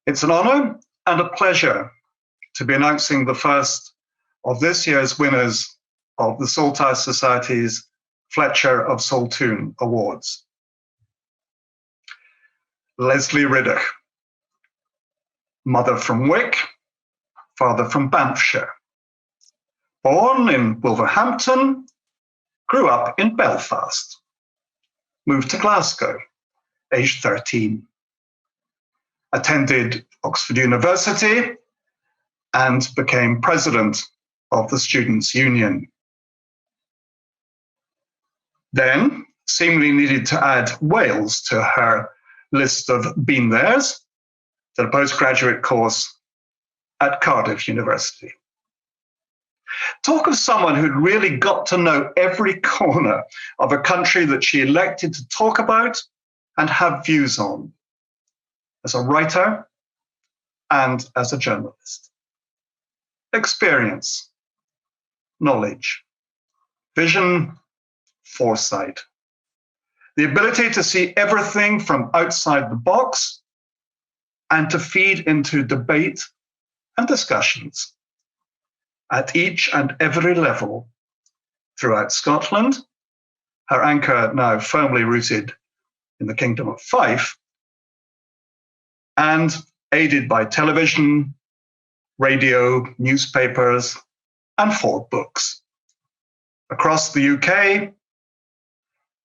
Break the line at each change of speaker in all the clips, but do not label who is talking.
It's an honour and a pleasure to be announcing the first of this year's winners of the Saltire Society's Fletcher of Saltoun Awards. Lesley Riddoch, mother from Wick, father from Banffshire. Born in Wolverhampton, grew up in Belfast. Moved to Glasgow, aged 13. Attended Oxford University and became president of the Students' Union. Then seemingly needed to add Wales to her list of been theres, did a postgraduate course at Cardiff University. Talk of someone who'd really got to know every corner of a country that she elected to talk about and have views on, as a writer and as a journalist. Experience, knowledge, vision, foresight, the ability to see everything from outside the box and to feed into debate and discussions at each and every level throughout Scotland, her anchor now firmly rooted in the Kingdom of Fife, and aided by television, radio, newspapers, and 4 books across the UK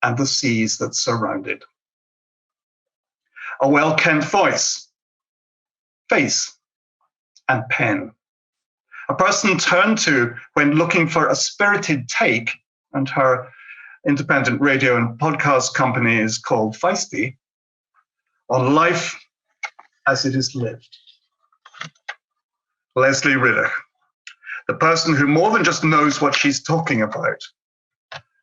and the seas that surround it. A well-kent voice, face, and pen. A person turned to when looking for a spirited take, and her independent radio and podcast company is called Feisty, on life as it is lived. Lesley Riddoch, the person who more than just knows what she's talking about,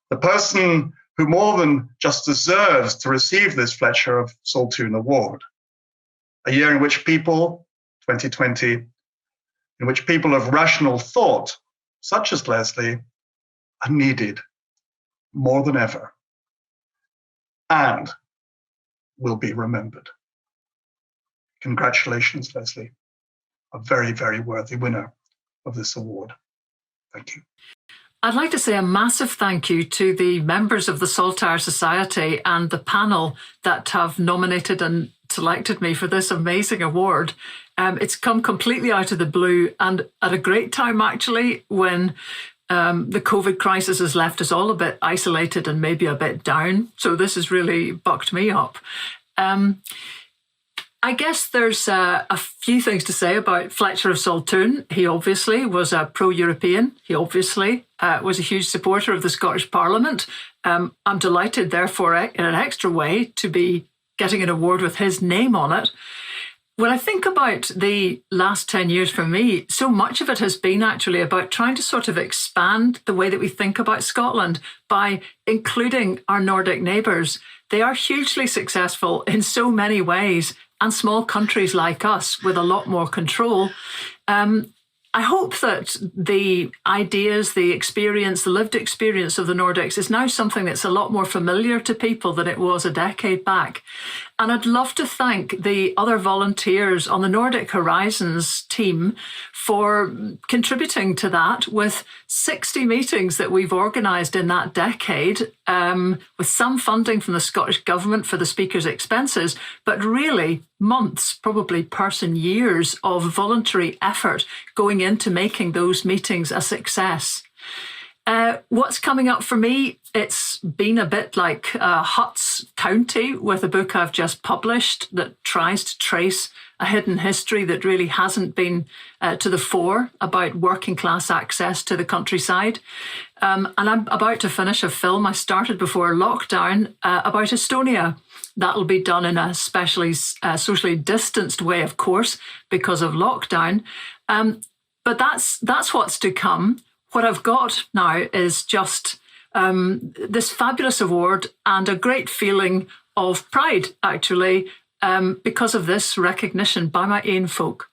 the person who more than just deserves to receive this Fletcher of Saltoun Award, a year in which people, 2020, in which people of rational thought, such as Lesley, are needed more than ever and will be remembered. Congratulations, Lesley, a very, very worthy winner of this award. Thank you.
I'd like to say a massive thank you to the members of the Saltire Society and the panel that have nominated and selected me for this amazing award. It's come completely out of the blue and at a great time, actually, when the COVID crisis has left us all a bit isolated and maybe a bit down. So this has really bucked me up. I guess there's a few things to say about Fletcher of Saltoun. He obviously was a pro-European. He obviously was a huge supporter of the Scottish Parliament. I'm delighted, therefore, in an extra way, to be getting an award with his name on it. When I think about the last 10 years for me, so much of it has been actually about trying to sort of expand the way that we think about Scotland by including our Nordic neighbours. They are hugely successful in so many ways, and small countries like us with a lot more control. I hope that the ideas, the experience, the lived experience of the Nordics is now something that's a lot more familiar to people than it was a decade back. And I'd love to thank the other volunteers on the Nordic Horizons team for contributing to that with 60 meetings that we've organised in that decade, with some funding from the Scottish Government for the speaker's expenses, but really months, probably person years of voluntary effort going into making those meetings a success. What's coming up for me? It's been a bit like Hutt's County with a book I've just published that tries to trace a hidden history that really hasn't been to the fore about working class access to the countryside. And I'm about to finish a film I started before lockdown about Estonia. That'll be done in a specially socially distanced way, of course, because of lockdown. But that's what's to come. What I've got now is just this fabulous award and a great feeling of pride, actually, because of this recognition by my own folk.